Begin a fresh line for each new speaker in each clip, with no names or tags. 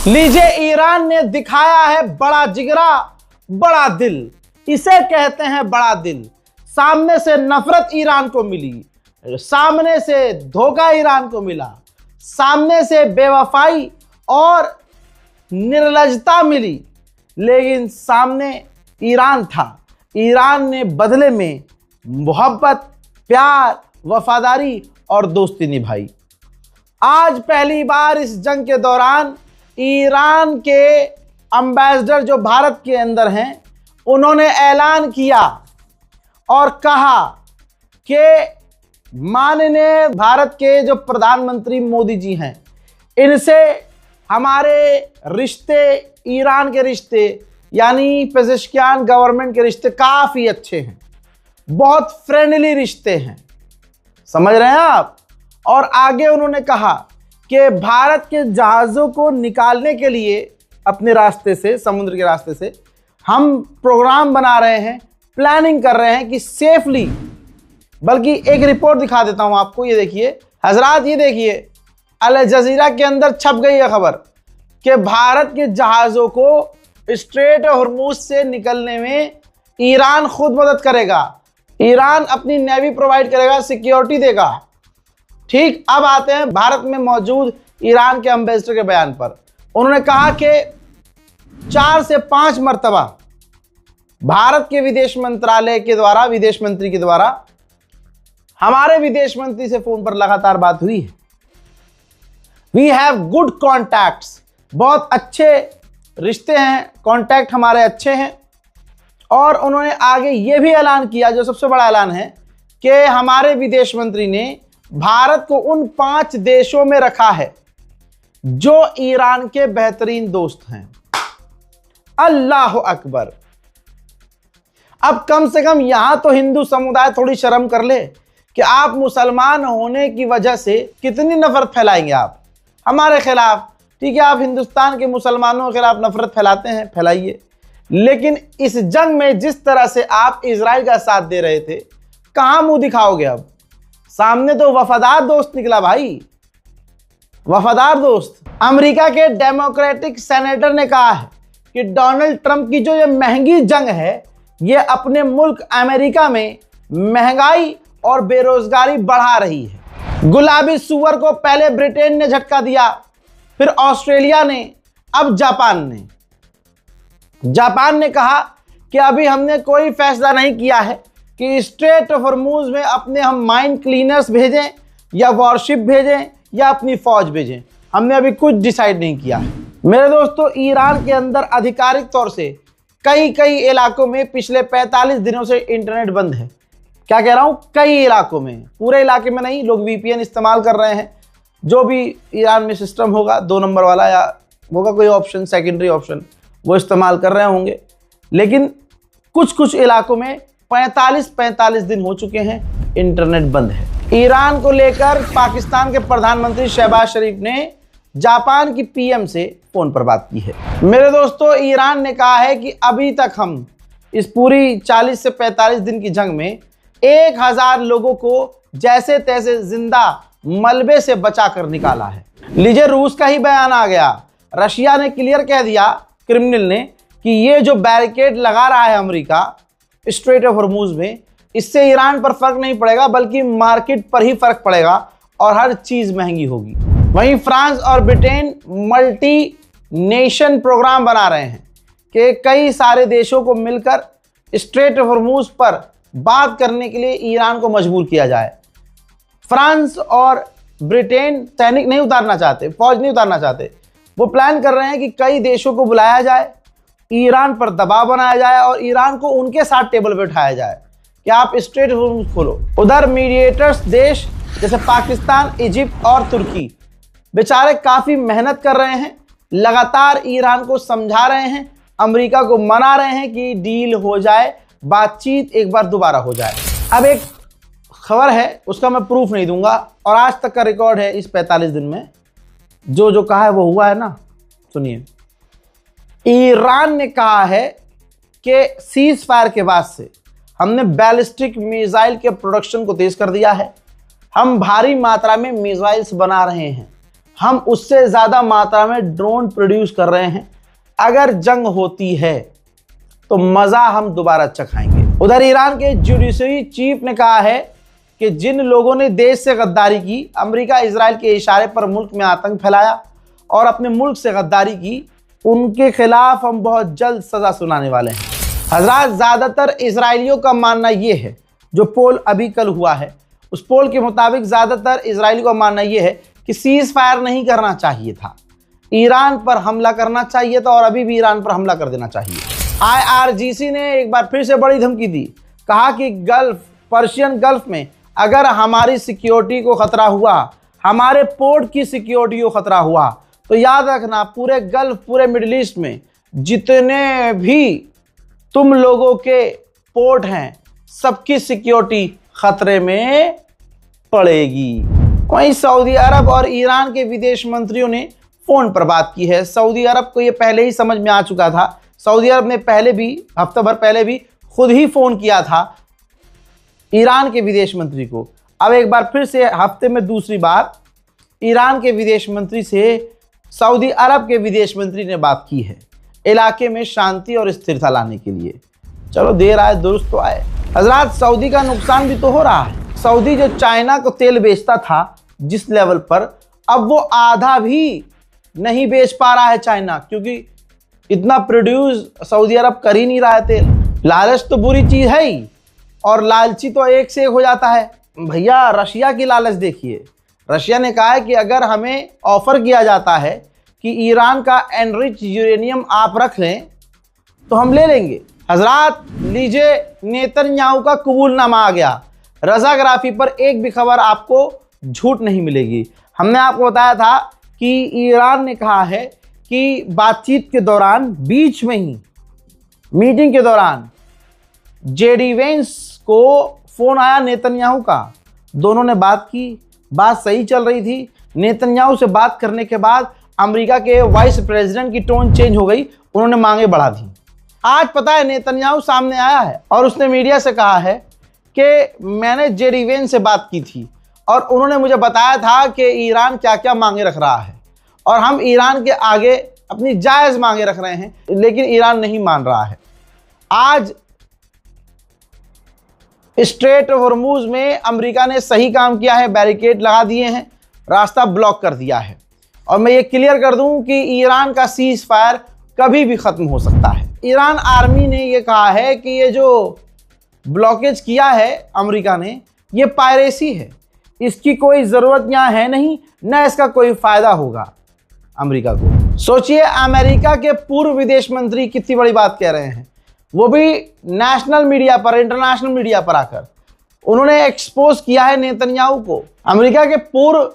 लीजिए, ईरान ने दिखाया है बड़ा जिगरा, बड़ा दिल। इसे कहते हैं बड़ा दिल। सामने से नफरत ईरान को मिली, सामने से धोखा ईरान को मिला, सामने से बेवफाई और निर्लजता मिली, लेकिन सामने ईरान था। ईरान ने बदले में मोहब्बत, प्यार, वफादारी और दोस्ती निभाई। आज पहली बार इस जंग के दौरान ईरान के एम्बेसडर जो भारत के अंदर हैं, उन्होंने ऐलान किया और कहा कि माननीय भारत के जो प्रधानमंत्री मोदी जी हैं, इनसे हमारे रिश्ते, ईरान के रिश्ते यानी पेजेश्कियान गवर्नमेंट के रिश्ते काफ़ी अच्छे हैं, बहुत फ्रेंडली रिश्ते हैं। समझ रहे हैं आप? और आगे उन्होंने कहा कि भारत के जहाज़ों को निकालने के लिए अपने रास्ते से, समुद्र के रास्ते से, हम प्रोग्राम बना रहे हैं, प्लानिंग कर रहे हैं कि सेफली, बल्कि एक रिपोर्ट दिखा देता हूं आपको। ये देखिए हजरात, ये देखिए अल जजीरा के अंदर छप गई है खबर कि भारत के जहाज़ों को स्ट्रेट हॉर्मूज से निकलने में ईरान खुद मदद करेगा। ईरान अपनी नेवी प्रोवाइड करेगा, सिक्योरिटी देगा। ठीक, अब आते हैं भारत में मौजूद ईरान के एम्बेसडर के बयान पर। उन्होंने कहा कि 4 से 5 मरतबा भारत के विदेश मंत्रालय के द्वारा, विदेश मंत्री के द्वारा हमारे विदेश मंत्री से फोन पर लगातार बात हुई है। वी हैव गुड कॉन्टैक्ट्स, बहुत अच्छे रिश्ते हैं, कॉन्टैक्ट हमारे अच्छे हैं। और उन्होंने आगे ये भी ऐलान किया, जो सबसे बड़ा ऐलान है, कि हमारे विदेश मंत्री ने भारत को उन 5 देशों में रखा है जो ईरान के बेहतरीन दोस्त हैं। अल्लाह अकबर। अब कम से कम यहां तो हिंदू समुदाय थोड़ी शर्म कर ले कि आप मुसलमान होने की वजह से कितनी नफरत फैलाएंगे आप हमारे खिलाफ। ठीक है, आप हिंदुस्तान के मुसलमानों के खिलाफ नफरत फैलाते हैं, फैलाइए, लेकिन इस जंग में जिस तरह से आप इजराइल का साथ दे रहे थे, कहां मुंह दिखाओगे अब? सामने तो वफादार दोस्त निकला भाई, वफादार दोस्त। अमेरिका के डेमोक्रेटिक सेनेटर ने कहा है कि डोनाल्ड ट्रंप की जो ये महंगी जंग है, ये अपने मुल्क अमेरिका में महंगाई और बेरोजगारी बढ़ा रही है। गुलाबी सुअर को पहले ब्रिटेन ने झटका दिया, फिर ऑस्ट्रेलिया ने, अब जापान ने। जापान ने कहा कि अभी हमने कोई फैसला नहीं किया है कि स्ट्रेट ऑफ हॉर्मूज में अपने हम माइन क्लीनर्स भेजें या वॉरशिप भेजें या अपनी फौज भेजें। हमने अभी कुछ डिसाइड नहीं किया है। मेरे दोस्तों, ईरान के अंदर आधिकारिक तौर से कई इलाकों में पिछले 45 दिनों से इंटरनेट बंद है। क्या कह रहा हूं? कई इलाकों में, पूरे इलाके में नहीं। लोग वीपीएन इस्तेमाल कर रहे हैं। जो भी ईरान में सिस्टम होगा 2 नंबर वाला या होगा कोई ऑप्शन, सेकेंडरी ऑप्शन, वो इस्तेमाल कर रहे होंगे। लेकिन कुछ इलाकों में 45 दिन हो चुके हैं, इंटरनेट बंद है। ईरान को लेकर पाकिस्तान के प्रधानमंत्री शहबाज शरीफ ने जापान की पीएम से फोन पर बात की है। मेरे दोस्तों, ईरान ने कहा है कि अभी तक हम इस पूरी 40 से 45 दिन की जंग में 1000 लोगों को जैसे तैसे जिंदा मलबे से बचा कर निकाला है। लीजिए, रूस का ही बयान आ गया। रशिया ने क्लियर कह दिया, क्रिमिनल ने, कि ये जो बैरिकेड लगा रहा है अमेरिका स्ट्रेट ऑफ हॉर्मूज में, इससे ईरान पर फर्क नहीं पड़ेगा, बल्कि मार्केट पर ही फर्क पड़ेगा और हर चीज महंगी होगी। वहीं फ्रांस और ब्रिटेन मल्टी नेशन प्रोग्राम बना रहे हैं कि कई सारे देशों को मिलकर स्ट्रेट ऑफ हॉर्मूज पर बात करने के लिए ईरान को मजबूर किया जाए। फ्रांस और ब्रिटेन सैनिक नहीं उतारना चाहते, फौज नहीं उतारना चाहते। वो प्लान कर रहे हैं कि कई देशों को बुलाया जाए, ईरान पर दबाव बनाया जाए और ईरान को उनके साथ टेबल पर उठाया जाए कि आप स्ट्रेट हॉर्मूज खोलो। उधर मीडिएटर्स देश जैसे पाकिस्तान, इजिप्ट और तुर्की बेचारे काफ़ी मेहनत कर रहे हैं, लगातार ईरान को समझा रहे हैं, अमेरिका को मना रहे हैं कि डील हो जाए, बातचीत एक बार दोबारा हो जाए। अब एक खबर है, उसका मैं प्रूफ नहीं दूंगा और आज तक का रिकॉर्ड है इस 45 दिन में जो कहा है वो हुआ है ना। सुनिए, ईरान ने कहा है कि सीज फायर के बाद से हमने बैलिस्टिक मिसाइल के प्रोडक्शन को तेज कर दिया है। हम भारी मात्रा में मिसाइल्स बना रहे हैं। हम उससे ज़्यादा मात्रा में ड्रोन प्रोड्यूस कर रहे हैं। अगर जंग होती है तो मज़ा हम दोबारा चखाएंगे। उधर ईरान के जुडिशरी चीफ ने कहा है कि जिन लोगों ने देश से गद्दारी की, अमेरिका इजराइल के इशारे पर मुल्क में आतंक फैलाया और अपने मुल्क से गद्दारी की, उनके खिलाफ हम बहुत जल्द सज़ा सुनाने वाले हैं। हजरात, ज़्यादातर इजराइलियों का मानना यह है, जो पोल अभी कल हुआ है उस पोल के मुताबिक ज़्यादातर इजराइलियों का मानना यह है कि सीज़ फायर नहीं करना चाहिए था, ईरान पर हमला करना चाहिए था और अभी भी ईरान पर हमला कर देना चाहिए। IRGC ने एक बार फिर से बड़ी धमकी दी, कहा कि पर्शियन गल्फ में अगर हमारी सिक्योरिटी को खतरा हुआ, हमारे पोर्ट की सिक्योरिटी को खतरा हुआ, तो याद रखना पूरे गल्फ, पूरे मिडिल ईस्ट में जितने भी तुम लोगों के पोर्ट हैं, सबकी सिक्योरिटी खतरे में पड़ेगी। वहीं सऊदी अरब और ईरान के विदेश मंत्रियों ने फोन पर बात की है। सऊदी अरब को यह पहले ही समझ में आ चुका था। सऊदी अरब ने पहले भी, हफ्ता भर पहले भी खुद ही फोन किया था ईरान के विदेश मंत्री को। अब एक बार फिर से हफ्ते में दूसरी बार ईरान के विदेश मंत्री से सऊदी अरब के विदेश मंत्री ने बात की है, इलाके में शांति और स्थिरता लाने के लिए। चलो, देर आए दुरुस्त तो आए। हजरात, सऊदी का नुकसान भी तो हो रहा है। सऊदी जो चाइना को तेल बेचता था जिस लेवल पर, अब वो आधा भी नहीं बेच पा रहा है चाइना, क्योंकि इतना प्रोड्यूस सऊदी अरब कर ही नहीं रहा है तेल। लालच तो बुरी चीज़ है ही, और लालची तो एक से एक हो जाता है। भैया, रशिया की लालच देखिए। रशिया ने कहा है कि अगर हमें ऑफर किया जाता है कि ईरान का एनरिच यूरेनियम आप रख लें तो हम ले लेंगे। हजरात, लीजिए, नेतन्याहू का कबूलनामा आ गया। रज़ाग्राफी पर एक भी खबर आपको झूठ नहीं मिलेगी। हमने आपको बताया था कि ईरान ने कहा है कि बातचीत के दौरान, बीच में ही मीटिंग के दौरान, जेडी वेंस को फोन आया नेतन्याहू का। दोनों ने बात की, बात सही चल रही थी। नेतन्याहू से बात करने के बाद अमेरिका के वाइस प्रेसिडेंट की टोन चेंज हो गई, उन्होंने मांगे बढ़ा दी। आज पता है नेतन्याहू सामने आया है और उसने मीडिया से कहा है कि मैंने जेडी वेंस से बात की थी और उन्होंने मुझे बताया था कि ईरान क्या क्या मांगे रख रहा है और हम ईरान के आगे अपनी जायज़ मांगे रख रहे हैं, लेकिन ईरान नहीं मान रहा है। आज स्ट्रेट ऑफ हॉर्मुज़ में अमेरिका ने सही काम किया है, बैरिकेड लगा दिए हैं, रास्ता ब्लॉक कर दिया है। और मैं ये क्लियर कर दूं कि ईरान का सीज फायर कभी भी ख़त्म हो सकता है। ईरान आर्मी ने ये कहा है कि ये जो ब्लॉकेज किया है अमेरिका ने, ये पायरेसी है, इसकी कोई ज़रूरत यहाँ है नहीं, न इसका कोई फ़ायदा होगा अमेरिका को। सोचिए, अमेरिका के पूर्व विदेश मंत्री कितनी बड़ी बात कह रहे हैं, वो भी नेशनल मीडिया पर, इंटरनेशनल मीडिया पर आकर उन्होंने एक्सपोज किया है नेतन्याहू को। अमेरिका के पूर्व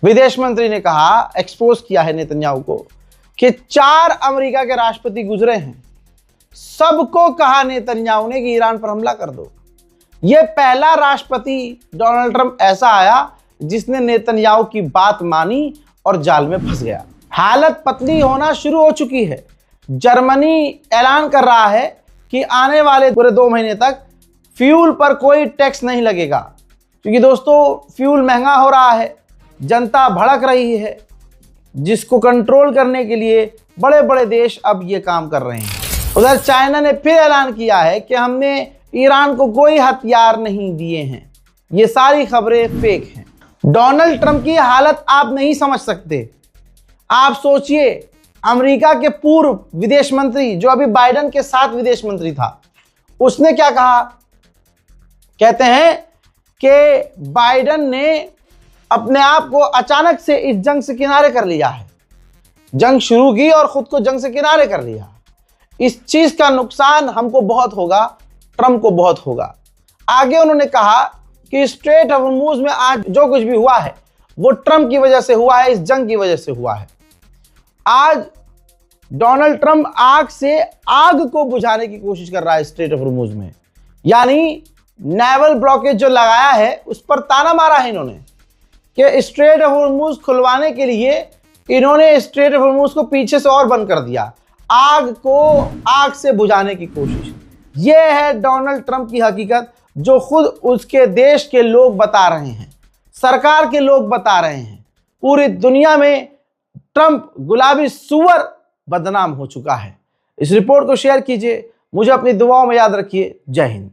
विदेश मंत्री ने कहा, एक्सपोज किया है नेतन्याहू को कि 4 अमेरिका के राष्ट्रपति गुजरे हैं, सबको कहा नेतन्याहू ने कि ईरान पर हमला कर दो। यह पहला राष्ट्रपति डोनाल्ड ट्रंप ऐसा आया जिसने नेतन्याहू की बात मानी और जाल में फंस गया। हालत पतली होना शुरू हो चुकी है। जर्मनी ऐलान कर रहा है कि आने वाले पूरे 2 महीने तक फ्यूल पर कोई टैक्स नहीं लगेगा, क्योंकि दोस्तों फ्यूल महंगा हो रहा है, जनता भड़क रही है, जिसको कंट्रोल करने के लिए बड़े बड़े देश अब ये काम कर रहे हैं। उधर चाइना ने फिर ऐलान किया है कि हमने ईरान को कोई हथियार नहीं दिए हैं। ये सारी खबरें फेक हैं। डोनाल्ड ट्रंप की हालत आप नहीं समझ सकते। आप सोचिए, अमेरिका के पूर्व विदेश मंत्री जो अभी बाइडेन के साथ विदेश मंत्री था, उसने क्या कहा? कहते हैं कि बाइडेन ने अपने आप को अचानक से इस जंग से किनारे कर लिया है। जंग शुरू की और खुद को जंग से किनारे कर लिया। इस चीज का नुकसान हमको बहुत होगा, ट्रंप को बहुत होगा। आगे उन्होंने कहा कि स्ट्रेट ऑफ हॉर्मुज़ में आज जो कुछ भी हुआ है वो ट्रंप की वजह से हुआ है, इस जंग की वजह से हुआ है। आज डोनाल्ड ट्रंप आग से आग को बुझाने की कोशिश कर रहा है स्ट्रेट ऑफ हॉर्मुज़ में, यानी नेवल ब्लॉकेज जो लगाया है उस पर ताना मारा है इन्होंने कि स्ट्रेट ऑफ हॉर्मुज़ खुलवाने के लिए इन्होंने स्ट्रेट ऑफ हॉर्मुज़ को पीछे से और बंद कर दिया, आग को आग से बुझाने की कोशिश। यह है डोनाल्ड ट्रंप की हकीकत, जो खुद उसके देश के लोग बता रहे हैं, सरकार के लोग बता रहे हैं। पूरी दुनिया में ट्रंप गुलाबी सुअर बदनाम हो चुका है। इस रिपोर्ट को शेयर कीजिए, मुझे अपनी दुआओं में याद रखिए। जय हिंद।